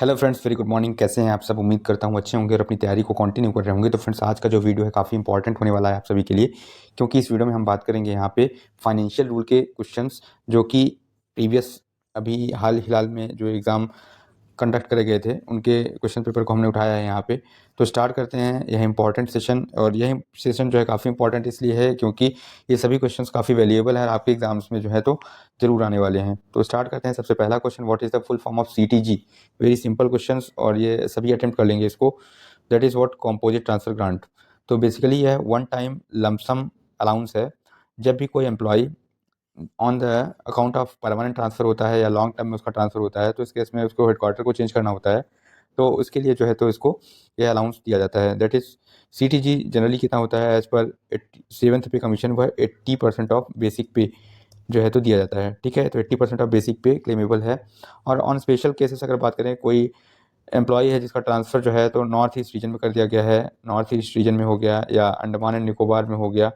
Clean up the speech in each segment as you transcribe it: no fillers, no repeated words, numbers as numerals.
Hello friends, very good morning. कैसे हैं आप सब? उम्मीद करता हूँ अच्छे होंगे और अपनी तैयारी को कंटिन्यू कर रहे होंगे। तो फ्रेंड्स, आज का जो वीडियो है काफ़ी इंपॉर्टेंट होने वाला है आप सभी के लिए, क्योंकि इस वीडियो में हम बात करेंगे यहाँ पे फाइनेंशियल रूल के क्वेश्चंस, जो कि प्रीवियस अभी हाल फिलहाल में जो एग्ज़ाम कंडक्ट करे गए थे उनके क्वेश्चन पेपर को हमने उठाया है यहाँ पे। तो स्टार्ट करते हैं यह इंपॉर्टेंट सेशन। और यह सेशन जो है काफ़ी इंपॉर्टेंट इसलिए है क्योंकि ये सभी क्वेश्चंस काफ़ी वैल्यूएबल है और आपके एग्जाम्स में जो है तो जरूर आने वाले हैं। तो स्टार्ट करते हैं। सबसे पहला question, what is the full form of CTG? Very simple questions और ये सभी अटेम्प्ट कर लेंगे इसको। That is what composite transfer grant. तो बेसिकली यह वन टाइम लमसम अलाउंस है। जब भी कोई employ on the account of permanent transfer होता है या लॉन्ग टर्म में उसका ट्रांसफ़र होता है, तो इस केस में उसको हेडक्वार्टर को चेंज करना होता है। तो उसके लिए जो है तो इसको यह अलाउंस दिया जाता है। दैट इज़ CTG जनरली कितना होता है? एज़ पर 7th पे कमीशन वह 80% ऑफ बेसिक पे जो है तो दिया जाता है। ठीक है, तो 80% ऑफ बेसिक पे क्लेमेबल है। और ऑन स्पेशल केसेस अगर बात करें, कोई एम्प्लॉय है जिसका ट्रांसफ़र जो है तो नॉर्थ ईस्ट रीजन में कर दिया गया है, नॉर्थ ईस्ट रीजन में हो गया या अंडमान एंड निकोबार में हो गया,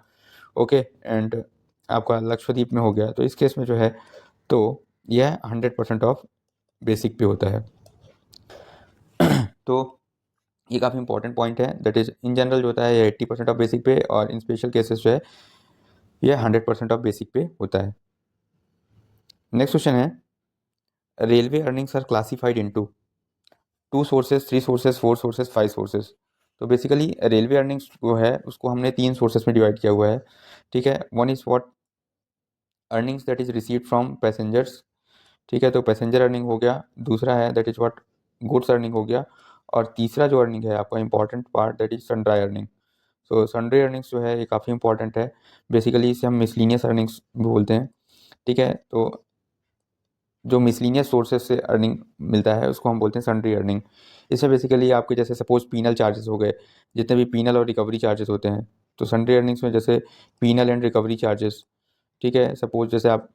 ओके, एंड आपका लक्षद्वीप में हो गया, तो इस केस में जो है तो यह 100% ऑफ बेसिक पे होता है। तो ये काफ़ी इंपॉर्टेंट पॉइंट है। दैट इज इन जनरल जो होता है ये 80% ऑफ बेसिक पे, और इन स्पेशल केसेस जो है ये 100% ऑफ बेसिक पे होता है। नेक्स्ट क्वेश्चन है, railway earnings are classified into 2 sources, 3 sources, 4 sources, 5 sources. तो बेसिकली रेलवे अर्निंग्स जो है उसको हमने 3 सोर्सेज में डिवाइड किया हुआ है। ठीक है, one is what earnings that is received from passengers. ठीक है, तो पैसेंजर अर्निंग हो गया। दूसरा है that is what goods earning हो गया। और तीसरा जो अर्निंग है आपका important part, that is sundry earning. So sundry earnings जो है ये काफ़ी इंपॉर्टेंट है। बेसिकली इसे हम मिसलिनियस अर्निंग्स भी बोलते हैं। ठीक है, तो जो मिसलिनियस सोर्सेज से अर्निंग मिलता है उसको हम बोलते हैं सन्ड्री अर्निंग। इसमें बेसिकली आपके जैसे सपोज पीनल चार्जेस हो गए, जितने भी पीनल और रिकवरी चार्जेस होते हैं, तो सन्ड्री अर्निंग्स में जैसे पीनल एंड रिकवरी चार्जेस। ठीक है, सपोज जैसे आप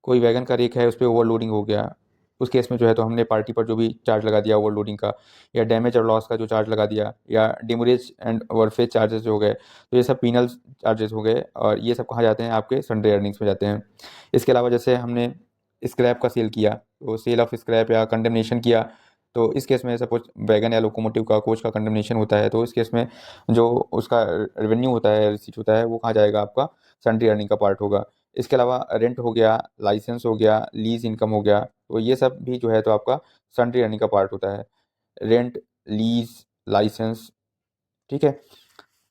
कोई वैगन का रेक है उस पर ओवरलोडिंग हो गया, उस केस में जो है तो हमने पार्टी पर जो भी चार्ज लगा दिया ओवरलोडिंग का, या डैमेज और लॉस का जो चार्ज लगा दिया, या डिमोरेज एंड ओवरफेज चार्जेस हो गए, तो ये सब पीनल चार्जेस हो गए। और ये सब कहाँ जाते हैं? आपके सन्डे अर्निंग्स में जाते हैं। इसके अलावा जैसे हमने स्क्रैप का सेल किया, तो सेल ऑफ स्क्रैप या कंडेमनेशन किया, तो इस केस में सपोज वैगन या लोकोमोटिव का कोच का कंडेमनेशन होता है, तो इस केस में जो उसका रेवेन्यू होता है, रिसीट होता है, वो कहाँ जाएगा? आपका सन्डे अर्निंग का पार्ट होगा। इसके अलावा रेंट हो गया, लाइसेंस हो गया, लीज इनकम हो गया, तो ये सब भी जो है तो आपका सन्डे अर्निंग का पार्ट होता है। Rent, lease, licence. ठीक है,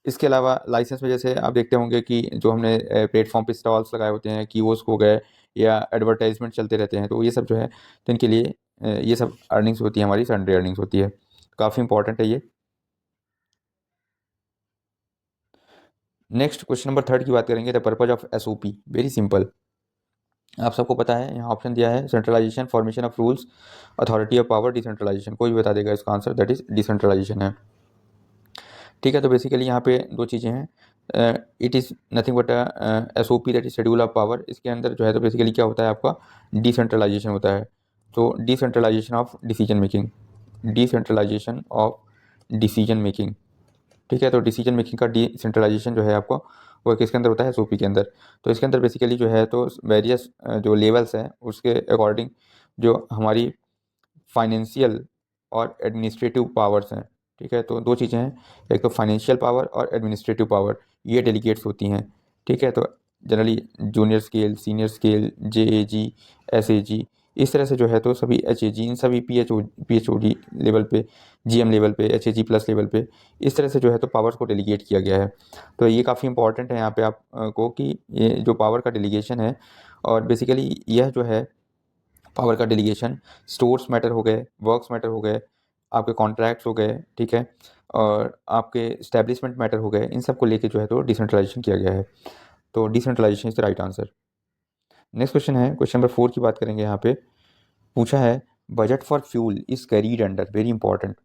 इसके अलावा लाइसेंस में जैसे आप देखते होंगे कि जो हमने प्लेटफॉर्म पे स्टॉल्स लगाए होते हैं, कियोस्क हो गए, या एडवर्टाइजमेंट चलते रहते हैं, तो ये सब जो है तो इनके लिए ये सब अर्निंग्स होती है, हमारी सन्डे अर्निंग्स होती है। काफ़ी इंपॉर्टेंट है ये। नेक्स्ट क्वेश्चन नंबर 3 की बात करेंगे, the purpose of SOP। Very simple, आप सबको पता है, यहाँ ऑप्शन दिया है centralisation, formation of rules, authority of power, decentralisation. कोई भी बता देगा इसका आंसर, दैट इज डिसेंट्रलाइजेशन है। ठीक है, तो बेसिकली यहाँ पे दो चीज़ें हैं। It is nothing but SOP, that is schedule of power. इसके अंदर जो है तो बेसिकली क्या होता है? आपका डिसेंट्रलाइजेशन होता है। तो decentralisation of decision making, decentralisation of decision making. ठीक है, तो डिसीजन मेकिंग का डिसेंट्रलाइजेशन जो है आपको वो किसके अंदर होता है? SOP के अंदर। तो इसके अंदर बेसिकली जो है तो वेरियस जो लेवल्स हैं उसके अकॉर्डिंग जो हमारी फाइनेंशियल और एडमिनिस्ट्रेटिव पावर्स हैं। ठीक है, तो दो चीज़ें हैं, एक तो फाइनेंशियल पावर और एडमिनिस्ट्रेटिव पावर, ये डेलीगेट्स होती हैं। ठीक है, तो generally junior scale, senior scale, JAG, SAG, इस तरह से जो है तो सभी HAG, इन सभी PHOD लेवल पे, GM लेवल पे, HAG प्लस लेवल पे, इस तरह से जो है तो पावर्स को डेलीगेट किया गया है। तो ये काफ़ी इंपॉर्टेंट है यहाँ पे आप को कि ये जो पावर का डेलीगेशन है, और बेसिकली यह जो है पावर का डेलीगेशन स्टोर्स मैटर हो गए, वर्क्स मैटर हो गए, आपके कॉन्ट्रैक्ट्स हो गए, ठीक है, और आपके इस्टेब्लिशमेंट मैटर हो गए, इन सब को लेके जो है तो डिसेंट्रलाइजेशन किया गया है। तो decentralisation is the right answer. Next question है, क्वेश्चन नंबर 4 की बात करेंगे। यहाँ पे पूछा है, budget for fuel is carried under, very important.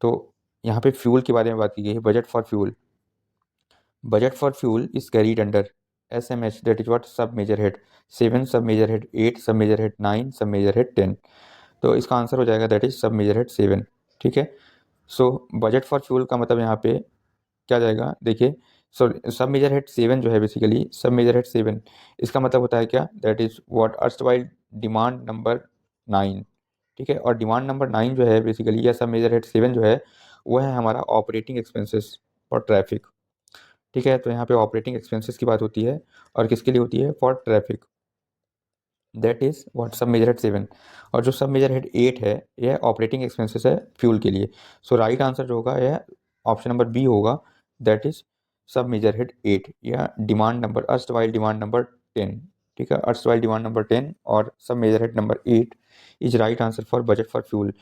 तो यहाँ पे फ्यूल के बारे में बात की गई है, budget for fuel. Budget for fuel is carried under SMH, that is what सब मेजर हेड 7, सब मेजर हेड 8, सब मेजर हेड 9, सब मेजर हेड 10। तो इसका आंसर हो जाएगा that is sub major head 7। ठीक है, सो बजट फॉर फ्यूल का मतलब यहाँ पे क्या जाएगा? देखिए, सो सब मेजर हेड 7 जो है बेसिकली सब मेजर हेड 7, इसका मतलब होता है क्या? That is what erstwhile demand number 9। ठीक है। और डिमांड नंबर 9 जो है बेसिकली, या सब मेजर हेड 7 जो है, वो है हमारा ऑपरेटिंग एक्सपेंसेस फॉर ट्रैफिक। ठीक है, तो यहाँ पे ऑपरेटिंग एक्सपेंसेस की बात होती है और किसके लिए होती है? For traffic. That is what सब मेजर हेड 7। और जो सब मेजर हेड 8 है, यह ऑपरेटिंग एक्सपेंसेस है फ्यूल के लिए। सो राइट आंसर जो होगा यह ऑप्शन नंबर बी होगा, that is sub major head 8, या demand number erstwhile demand number 10। ठीक है, अर्स्टवाइल डिमांड नंबर 10 और sub major head number 8 is right answer for budget for fuel.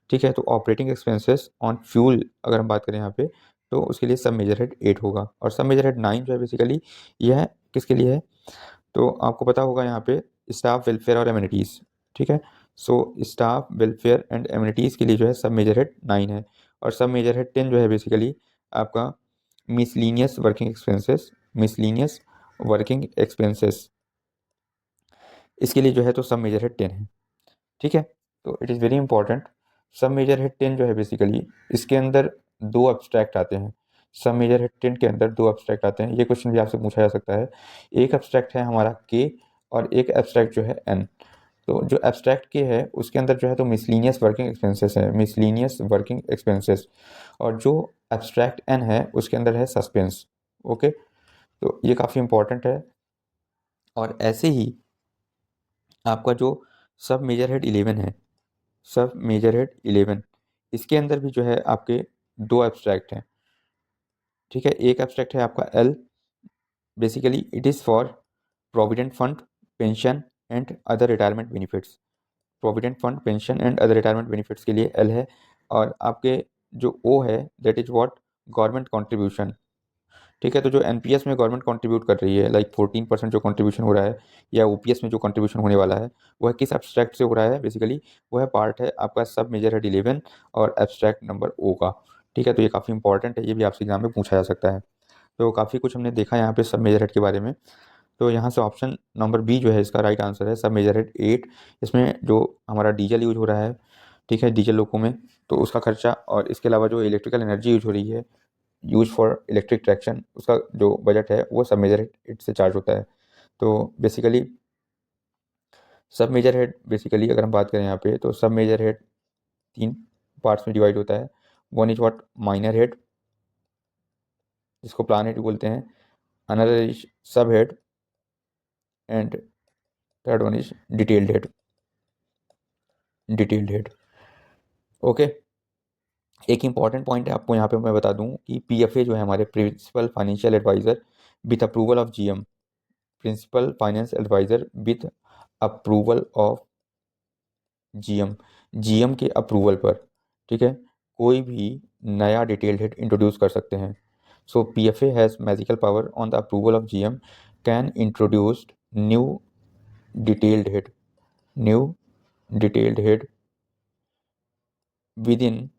ठीक है, तो ऑपरेटिंग एक्सपेंसेस ऑन फ्यूल अगर हम बात करें यहाँ पे, तो उसके लिए सब मेजर हेड 8 होगा। और सब मेजर हेड 9 जो है बेसिकली, यह किसके लिए है? तो आपको पता होगा यहाँ पे स्टाफ वेलफेयर और एमिनिटीज़। ठीक है, सो स्टाफ वेलफेयर एंड एमिनिटीज़ के लिए जो है सब मेजर हेड 9 है। और सब मेजर हेड 10 जो है बेसिकली आपका miscellaneous working expenses, miscellaneous working expenses, इसके लिए जो है तो सब मेजर हेड 10 है। ठीक है, तो इट इज़ वेरी इंपॉर्टेंट। सब मेजर हेड 10 जो है बेसिकली, इसके अंदर दो एब्स्ट्रैक्ट आते हैं। सब मेजर हेड 10 के अंदर दो एब्स्ट्रैक्ट आते हैं, ये क्वेश्चन भी आपसे पूछा जा सकता है। एक एब्स्ट्रैक्ट है हमारा के, और एक एब्स्ट्रैक्ट जो है एन। तो जो एब्स्ट्रैक्ट के है उसके अंदर जो है तो मिसलीनियस वर्किंग एक्सपेंसेस है, मिसलीनियस वर्किंग एक्सपेंसेस। और जो एब्स्ट्रैक्ट एन है उसके अंदर है सस्पेंस। ओके, तो ये काफ़ी इंपॉर्टेंट है। और ऐसे ही आपका जो सब मेजर हेड 11 है, सब मेजर हेड 11, इसके अंदर भी जो है आपके दो एब्स्ट्रैक्ट हैं। ठीक है, एक एब्स्ट्रैक्ट है आपका L, basically it is for provident fund, pension and other retirement benefits. Provident fund, pension and other retirement benefits के लिए एल है। और आपके जो ओ है, that is what? Government contribution. ठीक है, तो जो एनपीएस में गवर्नमेंट कंट्रीब्यूट कर रही है, लाइक 14% जो कंट्रीब्यूशन हो रहा है, या ओपीएस में जो कंट्रीब्यूशन होने वाला है, वह किस एब्स्ट्रैक्ट से हो रहा है? बेसिकली वह पार्ट है आपका सब मेजर हेड 11 और एब्स्ट्रैक्ट नंबर ओ का। ठीक है, तो ये काफ़ी इंपॉर्टेंट है, ये भी आपसे एग्जाम में पूछा जा सकता है। तो काफ़ी कुछ हमने देखा यहाँ पे सब मेजर हेड के बारे में। तो यहाँ से ऑप्शन नंबर बी जो है इसका राइट आंसर है, सब मेजर हेड 8। इसमें जो हमारा डीजल यूज हो रहा है, ठीक है, डीजल लोको में, तो उसका खर्चा, और इसके अलावा जो इलेक्ट्रिकल एनर्जी यूज हो रही है, यूज फॉर इलेक्ट्रिक ट्रैक्शन, उसका जो बजट है वो सब मेजर हेड से चार्ज होता है। तो बेसिकली सब मेजर हेड, बेसिकली अगर हम बात करें यहाँ पे, तो सब मेजर हेड 3 पार्ट्स में डिवाइड होता है। One is what? Minor head, जिसको प्लान हेड बोलते हैं। अनदर इज सब head, and third one is detailed head, detailed head. Okay, एक इंपॉर्टेंट पॉइंट है आपको यहाँ पे मैं बता दूं कि पीएफए जो है हमारे principal financial advisor with approval of GM, principal finance advisor with approval of GM, GM के अप्रूवल पर, ठीक है, कोई भी नया डिटेल्ड हेड इंट्रोड्यूस कर सकते हैं। So PFA has magical power on the approval of GM can introduce new detailed head, new detailed head within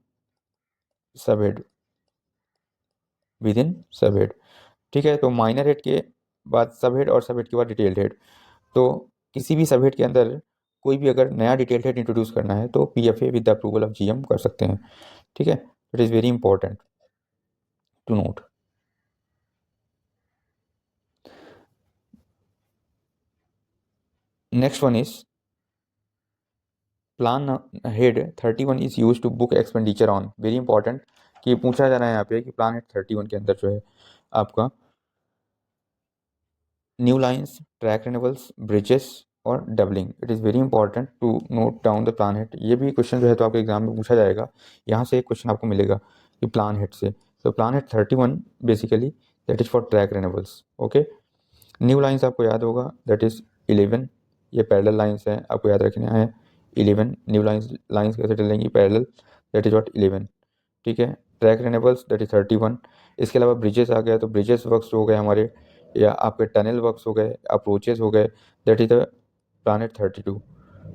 sub head, within sub head. ठीक है, तो माइनर हेड के बाद सब head और सब हेड के बाद डिटेल्ड हेड। तो किसी भी सब हेड के अंदर कोई भी अगर नया डिटेल्ड हेड इंट्रोड्यूस करना है तो PFA with the approval of GM कर सकते हैं। ठीक है, it is very important to note. Next one is plan head 31 is use to book expenditure on, very important, कि पूछा जा रहा है यहाँ पे कि प्लान हेड 31 के अंदर जो है आपका new lines, track renewals, bridges और doubling. It is very important to note down the plan head. ये भी क्वेश्चन जो है तो आपके एग्जाम में पूछा जाएगा, यहाँ से एक क्वेश्चन आपको मिलेगा कि प्लान हेड से। तो plan head 31 basically that is for track renewals. Okay, new lines आपको याद होगा, दैट इज 11, ये पैरेलल लाइंस हैं, आपको याद रखना है 11। न्यू लाइंस, लाइंस कैसे चलेंगी? Parallel, that is what 11। ठीक है, ट्रैक रिन्यूअल्स दैट इज 31। इसके अलावा ब्रिजेस आ गया, तो ब्रिजेस वर्क्स हो गए हमारे, या आपके टनल वर्क्स हो गए, अप्रोचेस हो गए, दैट इज द प्लानेट 32।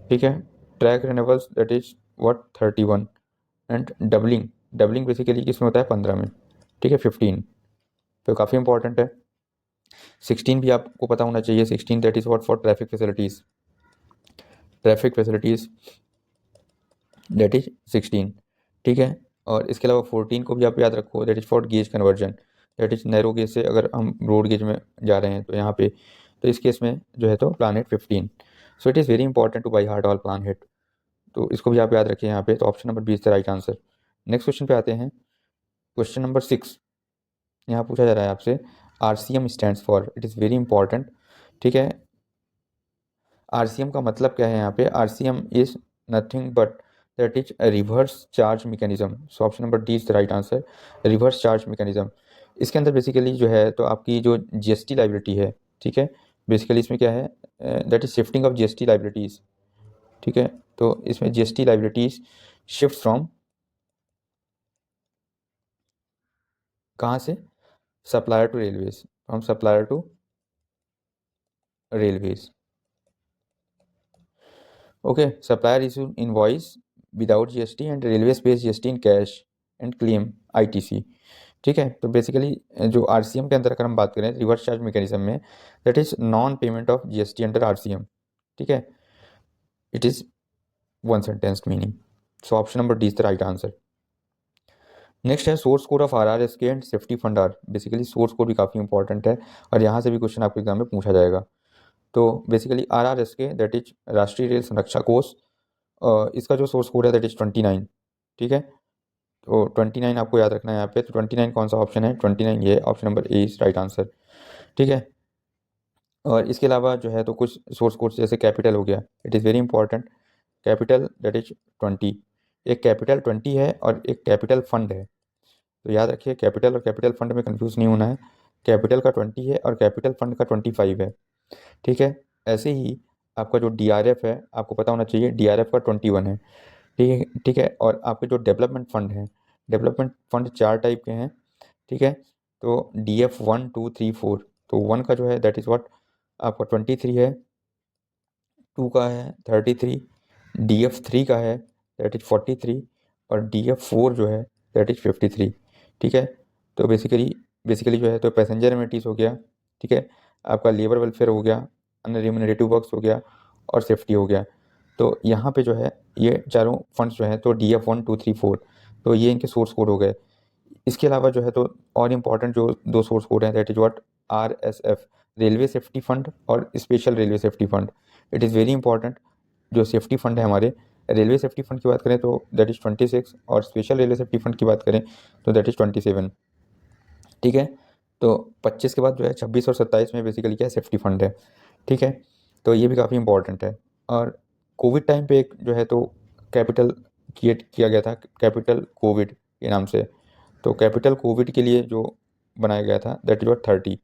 ठीक है, track renewals that is what 31। And doubling, doubling basically किसमें होता है? 15 में। ठीक है, 15, तो काफ़ी इंपॉर्टेंट है। 16 भी आपको पता होना चाहिए, 16 that is what for traffic facilities, traffic facilities that is 16। ठीक है, और इसके अलावा 14 को भी आप याद रखो, that is for gauge conversion, that is narrow gauge से अगर हम ब्रॉड गेज में जा रहे हैं तो यहाँ पे, तो इस केस में जो है तो plan head 15। So it is very important to by heart all plan head. तो इसको भी आप याद रखिए यहाँ पे। तो option number B is the right answer. Next question पे आते हैं। क्वेश्चन नंबर 6 यहाँ पूछा जा रहा है आपसे, RCM stands for, it is very important. ठीक है, RCM का मतलब क्या है यहाँ पे? RCM is nothing but that is reverse charge mechanism. So option number D is the right answer, reverse charge mechanism. इसके अंदर बेसिकली जो है तो आपकी जो GST लाइबिलिटी है, ठीक है, बेसिकली इसमें क्या है, that is shifting of GST liabilities. ठीक है, तो इसमें GST लाइबिलिटीज़ शिफ्ट फ्रॉम कहाँ से? Supplier to railways, from supplier to railways. Okay, supplier issue invoice without GST and railways pays GST in cash and claim ITC। ठीक है, तो basically जो RCM के अंदर अगर हम बात करें रिवर्स चार्ज मैकेनिज्म में, that is non payment of GST under RCM। ठीक है, it is one sentence meaning. So option number D is the right answer. Next है source code of RRSK and safety fund are. Basically source code भी काफ़ी important है और यहाँ से भी क्वेश्चन आपके एग्जाम में पूछा जाएगा। तो बेसिकली RRSK दैट इज राष्ट्रीय रेल संरक्षा कोष, इसका जो सोर्स कोड है दैट इज 29। ठीक है, तो 29 आपको याद रखना है यहाँ पे। तो 29 कौन सा ऑप्शन है? 29 ये option number A is right answer. ठीक है, और इसके अलावा जो है तो कुछ सोर्स कोड जैसे कैपिटल हो गया, it is very important. Capital that is 20, एक कैपिटल 20 है और एक कैपिटल फंड है। तो याद रखिए कैपिटल और कैपिटल फंड में कंफ्यूज नहीं होना है। कैपिटल का 20 है और कैपिटल फंड का 25 है। ठीक है, ऐसे ही आपका जो DRF है आपको पता होना चाहिए, DRF का 21 है। ठीक है, ठीक है, और आपके जो डेवलपमेंट फंड हैं, डेवलपमेंट फंड 4 टाइप के हैं। ठीक है, तो DF 1 2 3 4। तो 1 का जो है दैट इज़ व्हाट आपका 23 है, 2 का है 33, DF 3 का है दैट इज 43 और DF 4 जो है दैट इज 53। ठीक है, तो बेसिकली जो है तो पैसेंजर एमिनिटीज़ हो गया, ठीक है, आपका लेबर वेलफेयर हो गया, अनरिम्यूनरेटिव वर्क्स हो गया और सेफ्टी हो गया। तो यहाँ पे जो है ये चारों फंड्स जो हैं तो DF 1 2 3 4, तो ये इनके सोर्स कोड हो गए। इसके अलावा जो है तो और इम्पॉर्टेंट जो 2 सोर्स कोड हैं that is what RSF, railway safety fund और special railway safety fund. It is very important. जो सेफ्टी फंड है हमारे, रेलवे सेफ्टी फंड की बात करें तो दैट इज़ 26 और स्पेशल रेलवे सेफ्टी फंड की बात करें तो दैट इज़ 27। ठीक है, तो 25 के बाद जो है 26 और 27 में बेसिकली क्या है, सेफ्टी फंड है। ठीक है, तो ये भी काफ़ी इंपॉर्टेंट है। और कोविड टाइम पे एक जो है तो कैपिटल क्रिएट किया गया था, कैपिटल कोविड के नाम से। तो कैपिटल कोविड के लिए जो बनाया गया था दैट इज व्हाट 30।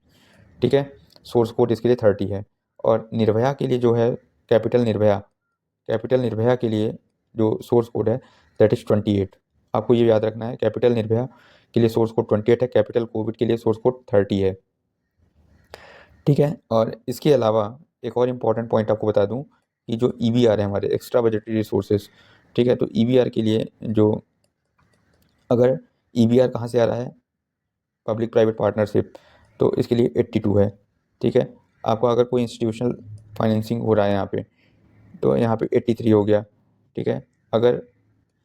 ठीक है, सोर्स कोड इसके लिए 30 है। और निर्भया के लिए जो है कैपिटल निर्भया, कैपिटल निर्भया के लिए जो सोर्स कोड है दैट इज 28। आपको ये याद रखना है, कैपिटल निर्भया के लिए सोर्स कोड 28 है, कैपिटल कोविड के लिए सोर्स कोड 30 है। ठीक है, और इसके अलावा एक और इम्पॉर्टेंट पॉइंट आपको बता दूं कि जो EBR है हमारे एक्स्ट्रा बजटरी रिसोर्सेज। ठीक है, तो EBR के लिए जो अगर EBR कहाँ से आ रहा है, पब्लिक प्राइवेट पार्टनरशिप, तो इसके लिए 82 है। ठीक है, आपका अगर कोई इंस्टीट्यूशनल फाइनेंसिंग हो रहा है यहाँ पे तो यहाँ पे 83 हो गया। ठीक है, अगर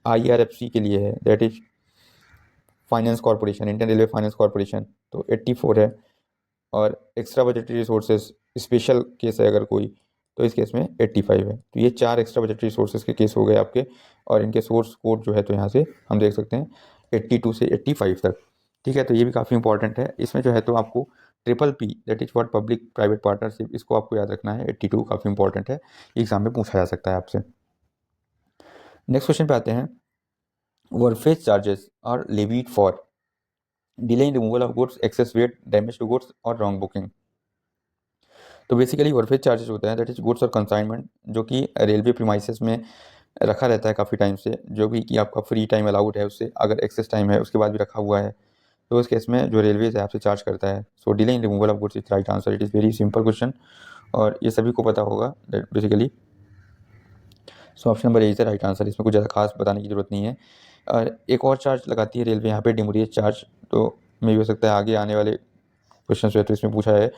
IRFC के लिए है that is finance corporation, Indian railway finance corporation, तो 84 है। और extra budgetary resources special case है अगर कोई, तो इस केस में 85 है। तो ये 4 एक्स्ट्रा बजटरी रिसोर्सेज के केस हो गए आपके, और इनके सोर्स कोड जो है तो यहाँ से हम देख सकते हैं 82 से 85 तक। ठीक है, तो ये भी काफ़ी इंपॉर्टेंट है। इसमें जो है तो आपको PPP that is what public private partnership, इसको आपको याद रखना है। 82 काफ़ी इंपॉर्टेंट है, एग्जाम में पूछा जा सकता है आपसे। नेक्स्ट क्वेश्चन पे आते हैं। Wharfage charges are levied for delay in removal of goods, excess weight, damage to goods और रॉन्ग बुकिंग। तो बेसिकली वर्फेज चार्जेस होते हैं दैट इज गुड्स और कंसाइनमेंट, जो कि रेलवे प्रीमाइसेस में रखा रहता है काफ़ी टाइम से, जो भी कि आपका फ्री टाइम अलाउड है उससे, अगर एक्सेस टाइम है उसके बाद भी रखा हुआ है तो उस केस में जो रेलवेज है आपसे चार्ज करता है। So delay in removal of goods is right answer. It is very simple question और ये सभी को पता होगा basically. So option number A is the right answer, इसमें कुछ ज़्यादा खास बताने की जरूरत नहीं है। और एक और चार्ज लगाती है रेलवे यहाँ पे, डिमोरियज चार्ज, तो मे भी हो सकता है आगे आने वाले क्वेश्चन जो है तो इसमें पूछा है।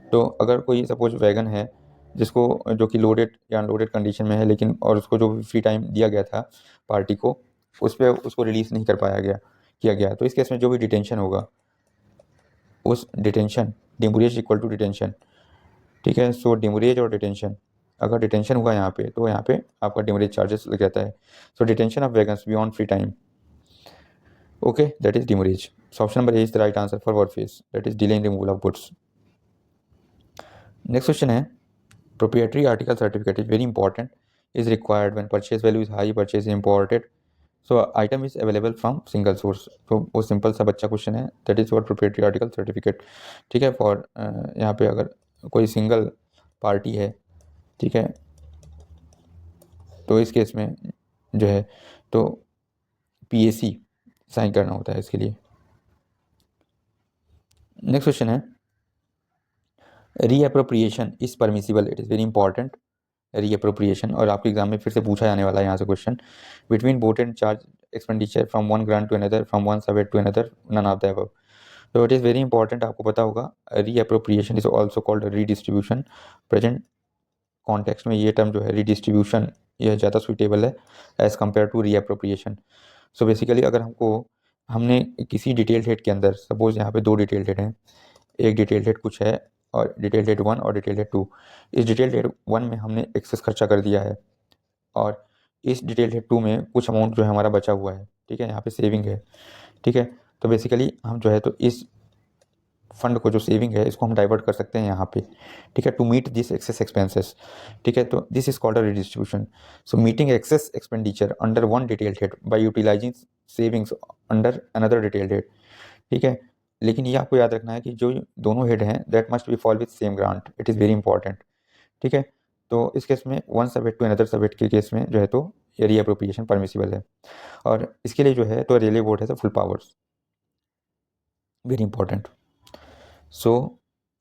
तो अगर कोई सपोज वैगन है जिसको, जो कि लोडेड या अनलोडेड कंडीशन में है, लेकिन और उसको जो फ्री टाइम दिया गया था पार्टी को, उस पर उसको रिलीज़ नहीं कर पाया गया किया गया, तो इस केस में जो भी डिटेंशन होगा उस डिटेंशन, डिमोरियज इक्वल टू डिटेंशन। ठीक है, सो डिमोरियज और डिटेंशन, अगर डिटेंशन हुआ यहाँ पे तो यहाँ पे आपका डिमरेज चार्जेस लग जाता है। So detention of wagons beyond free time, okay, that is demurrage. So option number A is the right answer for wharfage, that is delay in removal of goods. Next question है proprietary article certificate is very important, is required when purchase value is high, purchase is imported, so item is available from single source. तो वो simple सा बच्चा question है, that is for proprietary article certificate. ठीक है, for यहाँ पे अगर कोई सिंगल पार्टी है, ठीक है, तो इस केस में जो है तो पीएसी साइन करना होता है इसके लिए। नेक्स्ट क्वेश्चन है reappropriation is permissible, it is very important. Reappropriation, और आपके एग्जाम में फिर से पूछा जाने वाला है यहाँ से question, between vote and charge expenditure from one grant to another, from one subhead to another, none of the above. तो इट इज़ वेरी इंपॉर्टेंट, आपको पता होगा reappropriation is also called redistribution. Present context में ये term जो है redistribution, यह ज़्यादा सुइटेबल है as compare to reappropriation. So basically अगर हमने किसी डिटेल हेड के अंदर, सपोज यहाँ पे दो डिटेल हेड हैं, एक डिटेल हेड कुछ है और डिटेल हेड 1 और डिटेल हेड 2, इस डिटेल हेड 1 में हमने एक्सेस खर्चा कर दिया है और इस डिटेल हेड 2 में कुछ अमाउंट जो है हमारा बचा हुआ है, ठीक है, यहाँ पे सेविंग है, ठीक है। तो बेसिकली हम जो है तो इस फंड को, जो सेविंग है, इसको हम डाइवर्ट कर सकते हैं यहाँ पे, ठीक है, to meet this excess expenses, ठीक है। तो this is called a redistribution. So meeting excess expenditure under one detail head by utilising savings under another detail head, ठीक है। लेकिन ये आपको याद रखना है कि जो दोनों हेड हैं that must be fall with same grant, it is very important, ठीक है। तो इस केस में वन सबहेड टू अनदर सबहेड के केस में जो है तो ये रीअप्रोप्रिएशन परमिसिबल है, और इसके लिए जो है तो रिले बोर्ड है full powers, very important. So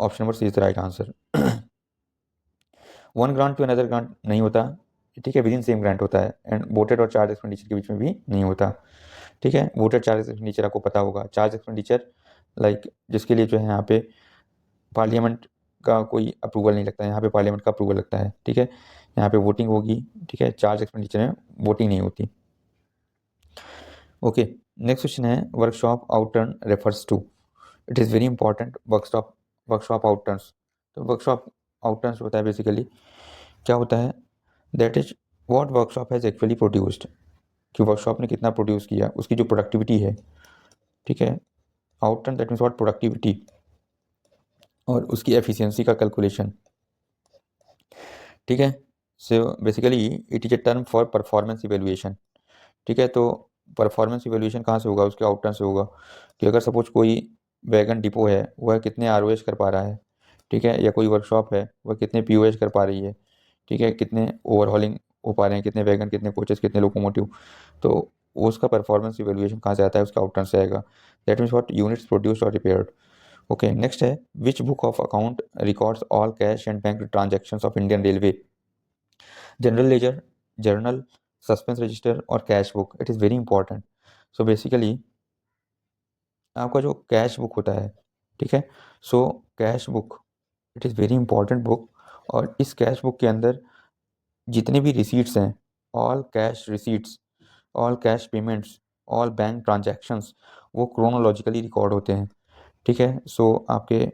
option number C is the right answer. One grant to another grant नहीं होता, ठीक है, विद इन सेम ग्रांट होता है, एंड वोटेड और चार्ज एक्सपेंडिचर के बीच में भी नहीं होता, ठीक है। वोटेड चार्ज एक्सपेंडिचर आपको पता होगा, चार्ज एक्सपेंडिचर लाइक जिसके लिए जो है यहाँ पे पार्लियामेंट का कोई अप्रूवल नहीं लगता है, यहाँ पे पार्लियामेंट का अप्रूवल लगता है, ठीक है। यहाँ पे वोटिंग होगी, ठीक है, चार्ज एक्सपेंडिचर में वोटिंग नहीं होती। ओके, नेक्स्ट क्वेश्चन है workshop outturn refers to, it is very important. Workshop outturns, तो वर्कशॉप आउटटर्न्स होता है बेसिकली क्या होता है, that is what workshop has actually produced, कि वर्कशॉप ने कितना प्रोड्यूस किया, उसकी जो प्रोडक्टिविटी है, ठीक है। आउटटर्न दैट मीन्स व्हाट प्रोडक्टिविटी, और उसकी एफिशिएंसी का कैलकुलेशन, ठीक है। So basically it is a term for performance evaluation, ठीक है। तो परफॉर्मेंस इवेल्युएशन कहाँ से होगा, उसके आउटटर्न से होगा, कि अगर सपोज कोई वैगन डिपो है वह कितने आरओएस कर पा रहा है, ठीक है, या कोई वर्कशॉप है वह कितने पीओएस कर पा रही है, ठीक है, कितने ओवरहॉलिंग हो पा रहे हैं, कितने वैगन, कितने कोचेस, कितने लोकोमोटिव, तो वो उसका परफॉर्मेंस इवेल्युएशन कहाँ से आता है, उसका आउटटर्न से आएगा, that means what units produced और रिपेयर्ड। ओके, नेक्स्ट है which book of account records all cash and bank transactions of Indian railway, general ledger, journal, suspense register और cash book, it is very important. So basically आपका जो cash book होता है, ठीक है, so cash book it is very important book, और इस cash book के अंदर जितने भी रिसीट्स हैं, all cash receipts, all cash payments, all bank transactions, वो क्रोनोलॉजिकली रिकॉर्ड होते हैं, ठीक है। सो आपके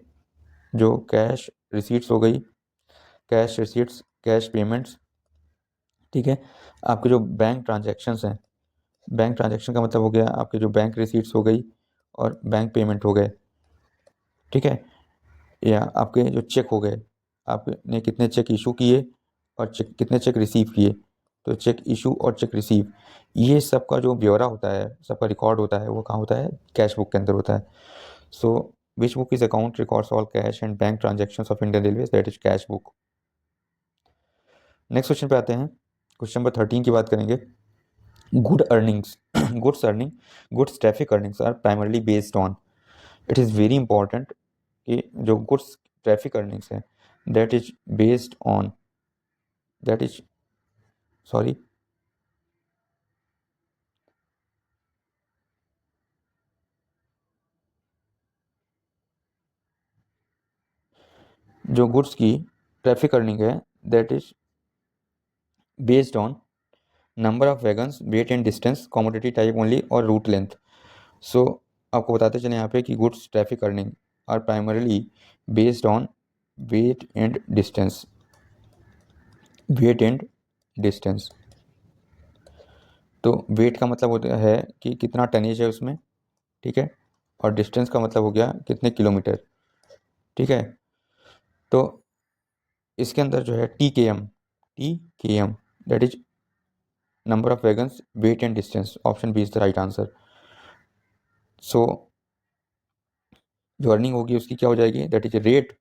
जो कैश रिसीट्स हो गई, कैश रिसीट्स, कैश पेमेंट्स, ठीक है, आपके जो बैंक ट्रांजैक्शंस हैं, बैंक ट्रांजैक्शन का मतलब हो गया आपके जो बैंक रिसीट्स हो गई और बैंक पेमेंट हो गए, ठीक है, या आपके जो चेक हो गए, आपने कितने चेक इशू किए और चेक कितने चेक रिसीव किए, तो चेक इशू और चेक रिसीव, ये सब का जो ब्यौरा होता है, सबका रिकॉर्ड होता है, वो कहाँ होता है, कैश बुक के अंदर होता है। So which book is account records all cash and bank transactions of Indian railway, that is cash book. Next question पे आते हैं, क्वेश्चन नंबर 13 की बात करेंगे। Good earnings goods earning goods traffic earnings are primarily based on, it is very important कि जो goods traffic earnings है that is based on, that is sorry जो गुड्स की ट्रैफिक अर्निंग है that is based on number of wagons, weight and distance, commodity type only और route length. So आपको बताते चले यहाँ पे कि goods traffic earning are primarily based on weight and distance, weight and distance. तो weight का मतलब होता है कि कितना टनेज है उसमें, ठीक है, और डिस्टेंस का मतलब हो गया कितने किलोमीटर, ठीक है। तो इसके अंदर जो है T K M that is number of wagons, weight and distance, option B is the right answer. So जो अर्निंग होगी उसकी क्या हो जाएगी, दैट इज रेट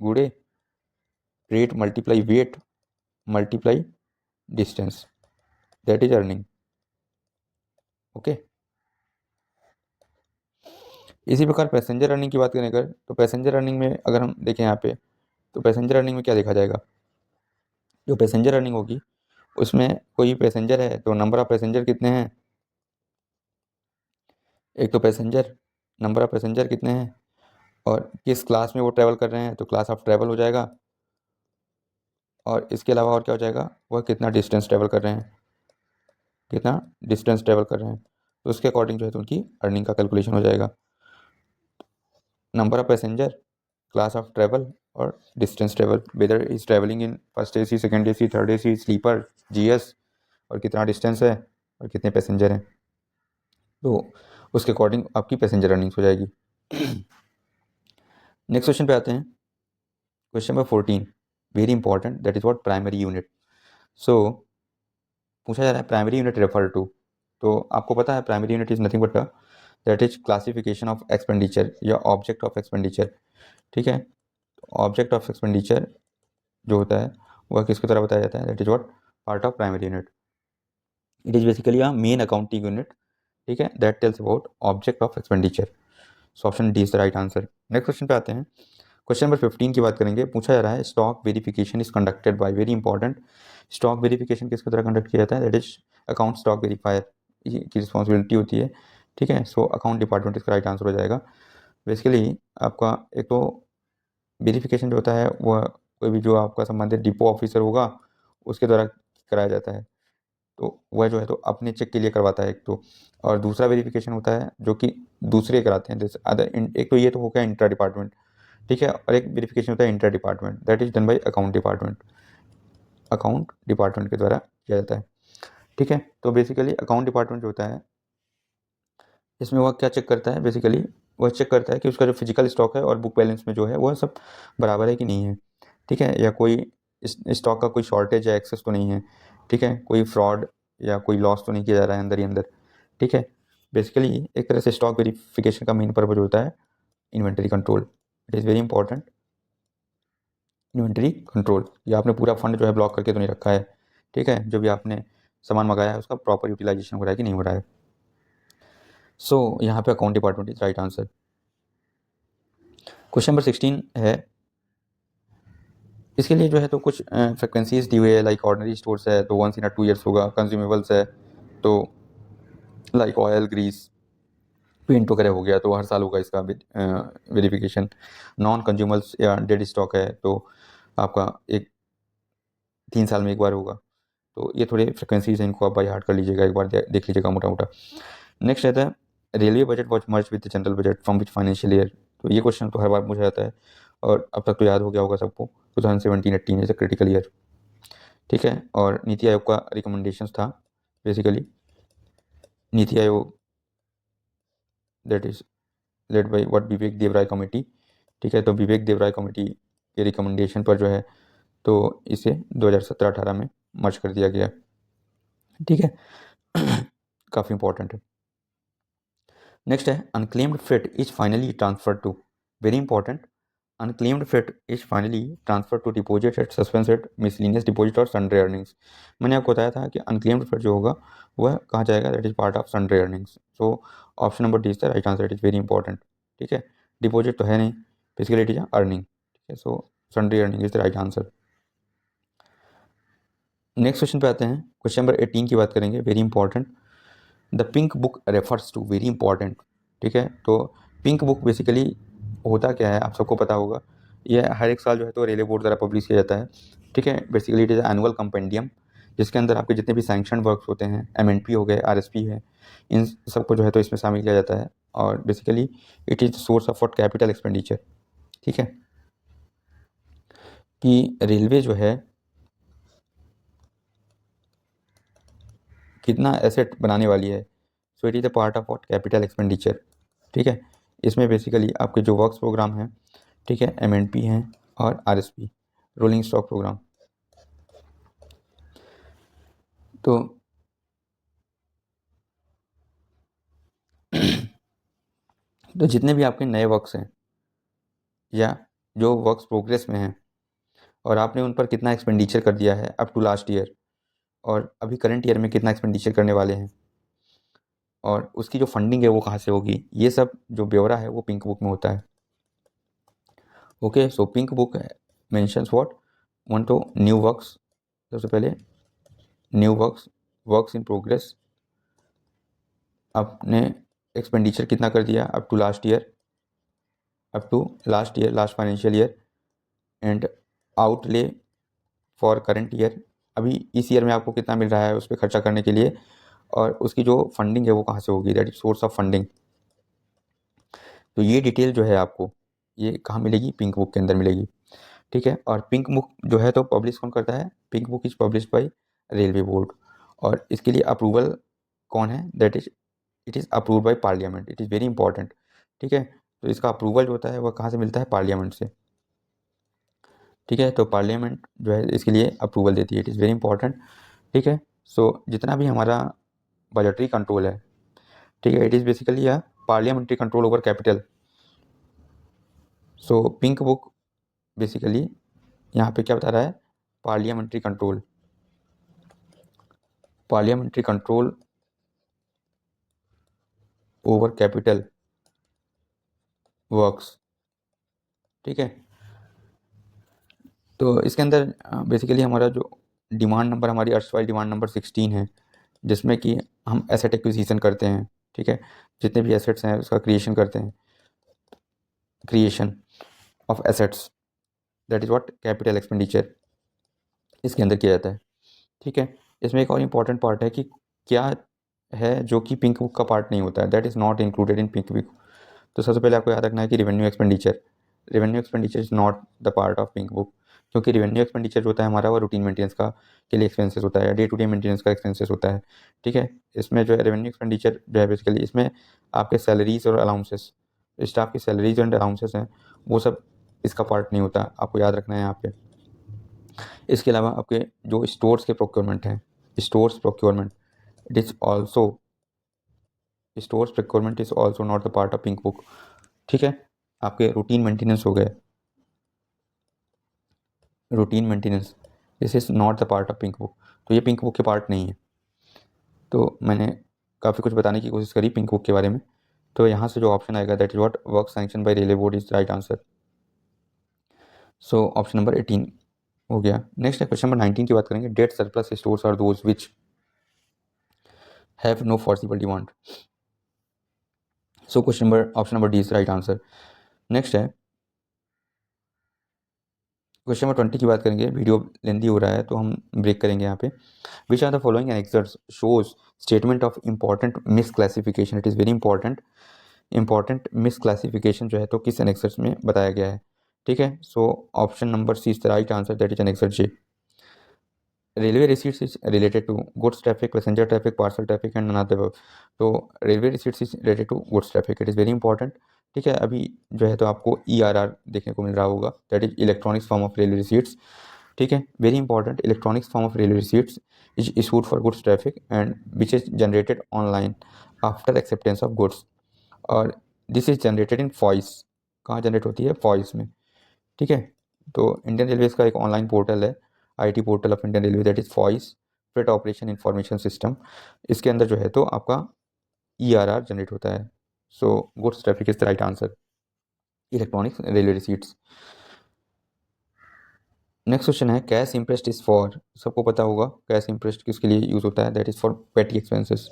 गुड़े rate multiply weight multiply distance, that is earning. Okay. इसी प्रकार passenger earning की बात करें अगर, तो पैसेंजर अर्निंग में अगर हम देखें यहाँ पे, तो पैसेंजर अर्निंग में क्या देखा जाएगा, जो पैसेंजर अर्निंग होगी उसमें कोई पैसेंजर है तो नंबर ऑफ पैसेंजर कितने हैं, एक तो पैसेंजर, नंबर ऑफ पैसेंजर कितने हैं, और किस क्लास में वो ट्रैवल कर रहे हैं तो क्लास ऑफ ट्रैवल हो जाएगा, और इसके अलावा और क्या हो जाएगा, वह कितना डिस्टेंस ट्रैवल कर रहे हैं, कितना डिस्टेंस ट्रैवल कर रहे हैं, तो उसके अकॉर्डिंग जो है तो उनकी अर्निंग का कैलकुलेशन हो जाएगा। Number of passenger, class of travel और distance travel, whether is travelling in first AC, second AC, third AC, sleeper, GS, और कितना डिस्टेंस है और कितने पैसेंजर हैं, तो उसके अकॉर्डिंग आपकी पैसेंजर अर्निंग्स हो जाएगी। नेक्स्ट क्वेश्चन पे आते हैं, question number 14, very important, that is what primary unit. So पूछा जा रहा है प्राइमरी यूनिट रेफर टू, तो आपको पता है primary unit is nothing but that is classification of expenditure या ऑब्जेक्ट ऑफ एक्सपेंडिचर, ठीक है। ऑब्जेक्ट ऑफ एक्सपेंडिचर जो होता है वह किसकी तरह बताया जाता है, that is what part of primary unit, it is basically a main accounting unit, ठीक है, that tells about object of expenditure. So option D is the right answer. Next question पे आते हैं, क्वेश्चन नंबर 15 की बात करेंगे। पूछा जा रहा है stock verification is conducted by, very important, stock verification किसकी तरह कंडक्ट किया जाता है, that is account stock verifier की रिस्पॉन्सिबिलिटी होती है, ठीक है। सो अकाउंट डिपार्टमेंट इसका राइट आंसर हो जाएगा। बेसिकली आपका एक तो वेरिफिकेशन जो होता है वह कोई भी जो आपका संबंधित डिपो ऑफिसर होगा उसके द्वारा कराया जाता है, तो वह जो है तो अपने चेक के लिए करवाता है एक तो, और दूसरा वेरिफिकेशन होता है जो कि दूसरे कराते हैं, जैसे अदर, एक तो ये तो हो गया इंट्रा डिपार्टमेंट, ठीक है, और एक वेरिफिकेशन होता है inter department, that is done by account department के द्वारा किया जाता है, ठीक है। तो बेसिकली अकाउंट डिपार्टमेंट जो होता है इसमें वह क्या चेक करता है, बेसिकली वह चेक करता है कि उसका जो फिजिकल स्टॉक है और बुक बैलेंस में जो है वह सब बराबर है कि नहीं है, ठीक है, या कोई स्टॉक का कोई शॉर्टेज या एक्सेस तो नहीं है, ठीक है, कोई फ्रॉड या कोई लॉस तो नहीं किया जा रहा है अंदर ही अंदर, ठीक है। बेसिकली एक तरह से स्टॉक वेरिफिकेशन का मेन पर्पज होता है inventory control, it is very important, inventory control, या आपने पूरा फंड जो है ब्लॉक करके तो नहीं रखा है, ठीक है, जो भी आपने सामान मंगाया है उसका प्रॉपर यूटिलाइजेशन हो रहा है कि नहीं हो रहा है। सो यहाँ पे account department is right answer. Question number 16 है, इसके लिए जो है तो कुछ फ्रिक्वेंसीज दी हुई है, लाइक ऑर्डनरी स्टोर्स है तो 1 इन 2 ईयर्स होगा, कंज्यूमेबल्स है तो लाइक ऑयल ग्रीस पेंट वगैरह हो गया तो हर साल होगा इसका वेरिफिकेशन, नॉन कंज्यूमर्स या डेड स्टॉक है तो आपका एक 3 साल में एक बार होगा, तो ये थोड़े फ्रिक्वेंसीज हैं, इनको आप बाय हार्ट कर लीजिएगा, एक बार देख लीजिएगा मोटा मोटा। नेक्स्ट रहता है railway budget was merge with general budget from which financial year, तो ये क्वेश्चन तो हर बार पूछा जाता है और अब तक तो याद हो गया होगा सबको, 2017-18 इज अ क्रिटिकल ईयर, ठीक है। और नीति आयोग का रिकमेंडेशन था, basically NITI Aayog that is led by what Vivek Devaraya committee, ठीक है, तो विवेक देवराय कमेटी के रिकमेंडेशन पर जो है तो इसे 2017-18 में मर्ज कर दिया गया, ठीक है। काफ़ी इंपॉर्टेंट है। नेक्स्ट है unclaimed freight is finally transfer to, very important, unclaimed freight is finally transfer to deposit at suspense at miscellaneous deposit और सन्ड्री अर्निंग्स। मैंने आपको बताया था कि अनक्लेम्ड फ्रेट जो होगा वह कहाँ जाएगा, that is part of sundry earnings. So option number D is the right answer, it is very important, ठीक है। डिपॉजिट तो है नहीं, बेसिकली इट इज अर्निंग, ठीक है, so sundry earning is the right answer. Next question पे आते हैं, क्वेश्चन नंबर 18 की बात करेंगे, very important, the pink book refers to, very important, ठीक है। तो पिंक बुक बेसिकली होता क्या है आप सबको पता होगा, यह हर एक साल जो है तो रेलवे बोर्ड द्वारा पब्लिश किया जाता है, ठीक है। Basically it is annual compendium जिसके अंदर आपके जितने भी सैंक्शन वर्क्स होते हैं, एमएनपी हो गए, आरएसपी है, इन सबको जो है तो इसमें शामिल किया जाता है, और basically it is source of for capital expenditure, ठीक है, कि रेलवे जो है कितना एसेट बनाने वाली है। सो it is a part of what capital expenditure. ठीक है, इसमें बेसिकली आपके जो वर्क्स प्रोग्राम हैं, ठीक है, एम हैं और RSP, रोलिंग स्टॉक प्रोग्राम। तो तो जितने भी आपके नए वर्क्स हैं या जो वर्क्स प्रोग्रेस में हैं और आपने उन पर कितना एक्सपेंडिचर कर दिया है अप टू लास्ट ईयर, और अभी करंट ईयर में कितना एक्सपेंडिचर करने वाले हैं, और उसकी जो फंडिंग है वो कहाँ से होगी, ये सब जो ब्यौरा है वो पिंक बुक में होता है। Okay, so pink book mentions what, one तो न्यू वर्क्स, सबसे पहले new works, works in progress, आपने एक्सपेंडिचर कितना कर दिया up to last year, last financial year, and outlay for current year, अभी इस ईयर में आपको कितना मिल रहा है उस पर खर्चा करने के लिए, और उसकी जो फंडिंग है वो कहाँ से होगी, that is source of funding. तो ये डिटेल जो है आपको ये कहाँ मिलेगी, पिंक बुक के अंदर मिलेगी। ठीक है, और पिंक बुक जो है तो पब्लिश कौन करता है, pink book is publish by railway board, और इसके लिए अप्रूवल कौन है, that is it is approve by parliament, it is very important. ठीक है, तो इसका अप्रूवल जो होता है वह कहाँ से मिलता है, पार्लियामेंट से। ठीक है, तो पार्लियामेंट जो है इसके लिए अप्रूवल देती है, इट इज़ वेरी इंपॉर्टेंट। ठीक है, सो जितना भी हमारा बजटरी कंट्रोल है, ठीक है, it is basically a parliamentary control over capital. So pink book basically यहाँ पे क्या बता रहा है, parliamentary control, parliamentary control over capital works. ठीक है, तो इसके अंदर बेसिकली हमारा जो डिमांड नंबर, हमारी अर्सवाइल डिमांड नंबर 16 है, जिसमें कि हम एसेट एक्विजिशन करते हैं। ठीक है, जितने भी एसेट्स हैं उसका क्रिएशन करते हैं, creation of assets, that is what capital expenditure इसके अंदर किया जाता है। ठीक है, इसमें एक और इम्पॉर्टेंट पार्ट है कि क्या है जो कि पिंक बुक का पार्ट नहीं होता है, that is not included in pink book. तो सबसे पहले आपको याद रखना है कि revenue expenditure is not the part of pink book, क्योंकि रेवेन्यू एक्सपेंडिचर जो होता है हमारा वो रूटीन मेंटेनेंस का के लिए एक्सपेंसेस होता है, डे टू डे मेंटेनेंस का एक्सपेंसेस होता है। ठीक है, इसमें जो है रेवेन्यू एक्सपेंडिचर जो है बेसिकली इसमें आपके सैलरीज और अलाउंसेस, स्टाफ की सैलरीज एंड अलाउंसेस हैं, वो सब इसका पार्ट नहीं होता, आपको याद रखना है यहाँ पे। इसके अलावा आपके जो स्टोर्स के प्रोक्योरमेंट हैं, stores procurement it is also, stores procurement is also not the part of pink book. ठीक है, आपके रूटीन मेंटेनेंस हो गए, routine maintenance, this is not the part of pink book, तो ये पिंक बुक के पार्ट नहीं है। तो मैंने काफ़ी कुछ बताने की कोशिश करी पिंक बुक के बारे में। तो यहाँ से जो ऑप्शन आएगा that is what work sanction bye railway board is right answer. So option number 18 हो गया। नेक्स्ट है क्वेश्चन नंबर 19 की बात करेंगे, dead surplus stores are those which have no forcible demand. So question number option number D is right answer. Next is question number 20 की बात करेंगे, video लेंदी हो रहा है तो हम ब्रेक करेंगे यहाँ पे। Which are the following annexures shows statement of important misclassification, it is very important misclassification जो है तो किस एनेक्सर्स में बताया गया है। ठीक है, so option number C is the right answer, that is annexure J. Railway receipts is related to goods traffic, passenger traffic, parcel traffic and another. तो railway receipts is related to goods traffic, it is very important. ठीक है, अभी जो है तो आपको ERR देखने को मिल रहा होगा, that is electronics form of railway receipts. ठीक है, very important, electronics form of railway receipts is issued for goods traffic and which is generated online after acceptance of goods, और दिस इज जनरेटेड इन फॉइस। कहाँ generate होती है, फॉइस में। ठीक है, तो इंडियन रेलवेज का एक ऑनलाइन पोर्टल है, IT portal of Indian railway, that is FOIS, freight operation information system. इसके अंदर जो है तो आपका ERR जनरेट होता है। So goods traffic is the right answer, electronics railway receipts. Next question है, कैश इंटरेस्ट इज फॉर, सबको पता होगा कैश इंटरेस्ट किसके लिए यूज होता है, that is for petty expenses.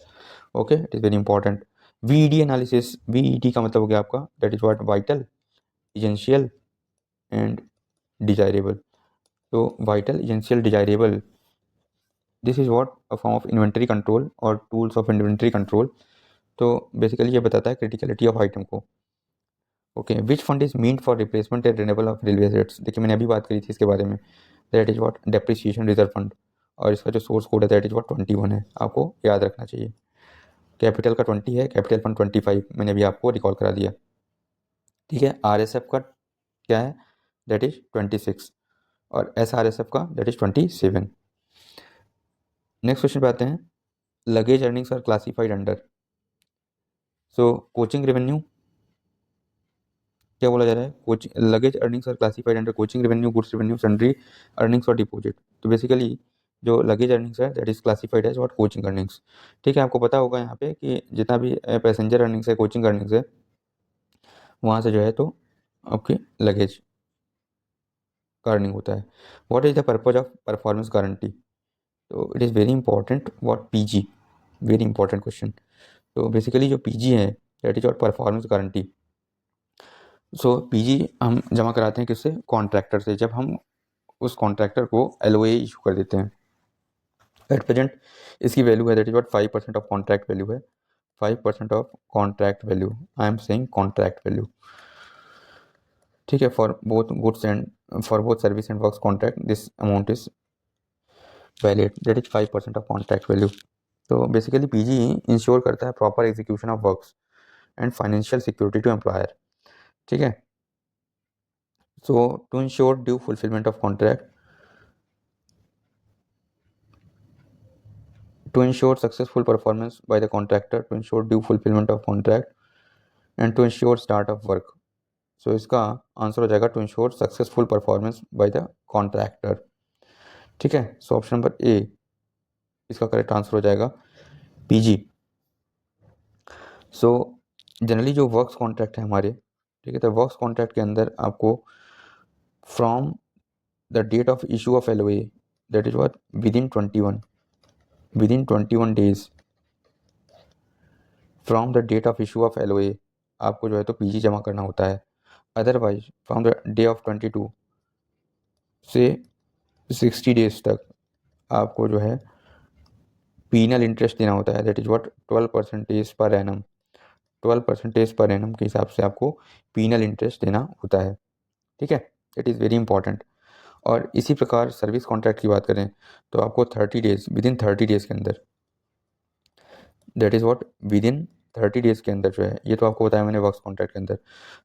Okay, it is very important. VED analysis, VED का मतलब हो गया आपका that is what, vital, essential and desirable. तो vital, essential, desirable, this is what a form of inventory control और tools of inventory control. तो basically ये बताता है क्रिटिकलिटी ऑफ आइटम को। Okay, which fund is meant for replacement and renewal of railway assets, देखिए मैंने अभी बात करी थी इसके बारे में, that is what depreciation reserve fund. और इसका जो सोर्स कोड है दैट इज व्हाट 21 है, आपको याद रखना चाहिए। कैपिटल का 20 है, कैपिटल फंड 25, मैंने अभी आपको रिकॉल करा दिया। ठीक है, RSF का क्या है दैट इज 26 और SRSF का दैट इज 27। नेक्स्ट क्वेश्चन पे आते हैं, luggage earnings are classified under. So coaching revenue क्या बोला जा रहा है, coaching luggage earnings are classified under coaching revenue, goods revenue, sundry earnings और डिपॉजिट। तो बेसिकली जो लगेज अर्निंग्स है that is classified as what coaching earnings. ठीक है, आपको पता होगा यहाँ पे कि जितना भी पैसेंजर अर्निंग्स है, कोचिंग अर्निंग्स है, वहाँ से जो है तो आपके लगेज का अर्निंग होता है। What is the purpose of performance guarantee. तो it is very important what PG, very important question. तो बेसिकली जो PG है that is what performance guarantee. So PG हम जमा कराते हैं किससे, कॉन्ट्रैक्टर से, जब हम उस कॉन्ट्रैक्टर को LOA इशू कर देते हैं। एट प्रेजेंट इसकी वैल्यू है that is what 5% of contract value है, 5% of contract value, I am saying contract value. ठीक है, for both goods and for both service and works contract this amount is valid that is 5% of contract value. तो basically PG ensure करता है proper execution of works and financial security to employer. ठीक है, so to ensure due fulfilment of contract, to ensure successful performance by the contractor, to ensure due fulfillment of contract and to ensure start of work। so इसका answer हो जाएगा to ensure successful performance by the contractor। ठीक है, so option number A इसका correct answer हो जाएगा PG। So generally जो works contract है हमारे, ठीक है, तो वर्क्स कॉन्ट्रैक्ट के अंदर आपको from the date of issue of LOA that is what within 21 days from the date of issue of LOA आपको जो है तो PG जमा करना होता है। Otherwise from the day of 22 से 60 डेज तक आपको जो है पीनल इंटरेस्ट देना होता है that is what 12% per annum, 12% per annum के हिसाब से आपको पीनल इंटरेस्ट देना होता है। ठीक है, इट इज़ वेरी इंपॉर्टेंट। और इसी प्रकार सर्विस कॉन्ट्रैक्ट की बात करें तो आपको 30 डेज विद इन 30 डेज के अंदर that is what with in 30 days के अंदर जो है, ये तो आपको बताया मैंने वर्क्स कॉन्ट्रैक्ट के अंदर।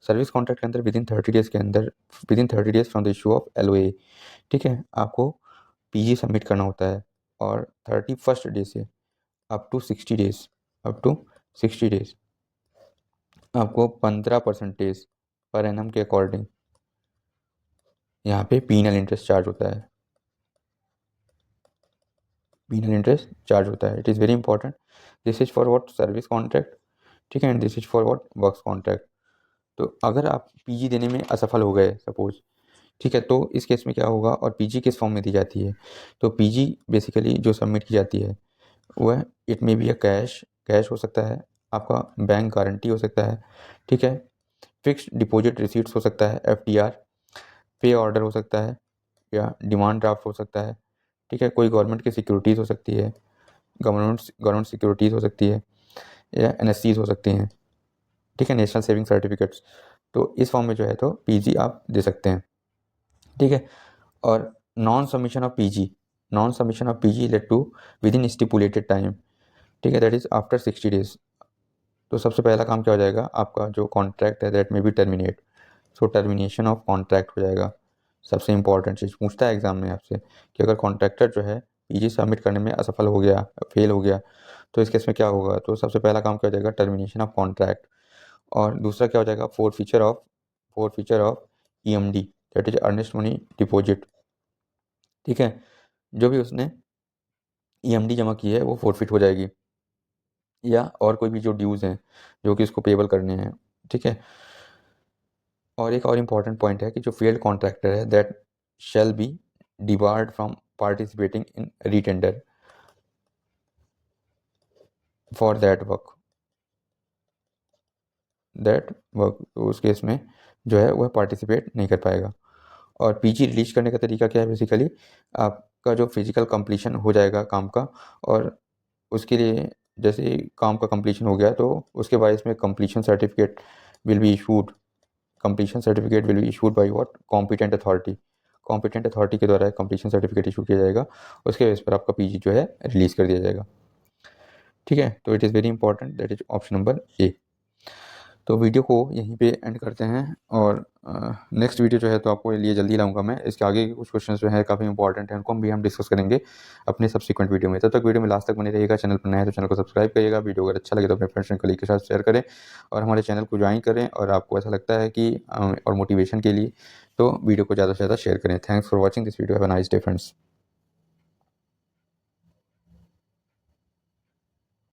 सर्विस कॉन्ट्रैक्ट के अंदर विद इन 30 डेज के अंदर, with in 30 days from the issue of LOA, ठीक है, आपको PG सबमिट करना होता है। और 31st डे से up to 60 days, up to 60 days आपको 15% पर एनम के अकॉर्डिंग यहाँ पे पीनल इंटरेस्ट चार्ज होता है, पीनल इंटरेस्ट चार्ज होता है। It is very important. This is for what service contract, ठीक है, and this is for what works contract. तो अगर आप PG देने में असफल हो गए सपोज, ठीक है, तो इस केस में क्या होगा, और PG किस फॉर्म में दी जाती है, तो PG बेसिकली जो सबमिट की जाती है वह इट में बी अ कैश हो सकता है, आपका बैंक गारंटी हो सकता है, ठीक है, फिक्स्ड डिपॉजिट रिसीट्स हो सकता है FDR, पे ऑर्डर हो सकता है, या डिमांड ड्राफ्ट हो सकता है, ठीक है, कोई गवर्नमेंट की सिक्योरिटीज़ हो सकती है, गवर्नमेंट सिक्योरिटीज़ हो सकती है, या NSCs हो सकती हैं, ठीक है, नेशनल सेविंग सर्टिफिकेट्स। तो इस फॉर्म में जो है तो PG आप दे सकते हैं। ठीक है, और non submission of PG led to within stipulated time, ठीक है, दैट इज आफ्टर 60 डेज। तो सबसे पहला काम क्या हो जाएगा, आपका जो कॉन्ट्रैक्ट है that may be terminate, so termination of contract हो जाएगा। सबसे इंपॉर्टेंट चीज़ पूछता है एग्जाम में आपसे कि अगर कॉन्ट्रैक्टर जो है PG सबमिट करने में असफल हो गया, फेल हो गया, तो इस केस में क्या होगा, तो सबसे पहला काम क्या हो जाएगा, टर्मिनेशन ऑफ कॉन्ट्रैक्ट। और दूसरा क्या हो जाएगा, four feature of EMD that is earnest money deposit. ठीक है, जो भी उसने EMD जमा की है वो फोरफिट हो जाएगी, या और कोई भी जो ड्यूज़ हैं जो कि उसको पेबल करने हैं। ठीक है, और एक और इम्पॉर्टेंट पॉइंट है कि जो फेल्ड कॉन्ट्रैक्टर है that shall be debarred from participating in retender for that work, तो उस केस में जो है वह पार्टिसिपेट नहीं कर पाएगा। और PG रिलीज करने का तरीका क्या है, बेसिकली आपका जो फिजिकल कंप्लीशन हो जाएगा काम का, और उसके लिए जैसे ही काम का कंप्लीशन हो गया तो उसके बाद इसमें completion certificate will be issued, by what competent authority. Competent authority के द्वारा कंप्लीशन सर्टिफिकेट इशू किया जाएगा, उसके बेस पर आपका पीजी जो है रिलीज़ कर दिया जाएगा। ठीक है, तो it is very important, that is option number ए। तो वीडियो को यहीं पे एंड करते हैं, और नेक्स्ट वीडियो जो है तो आपको लिए जल्दी लाऊंगा मैं। इसके आगे के कुछ क्वेश्चंस जो है काफ़ी इंपॉर्टेंट हैं, उनको भी हम डिस्कस करेंगे अपने सब्सिक्वेंट वीडियो में। तब तक वीडियो में लास्ट तक बने रहिएगा। चैनल पर नया है तो चैनल को सब्सक्राइब करिएगा, वीडियो अगर अच्छा लगे तो अपने फ्रेंड्स एंड कलीग के साथ शेयर करें, और हमारे चैनल को ज्वाइन करें। और आपको ऐसा लगता है कि और मोटिवेशन के लिए तो वीडियो को ज़्यादा से ज़्यादा शेयर करें। Thanks for watching this video. Have a nice day friends.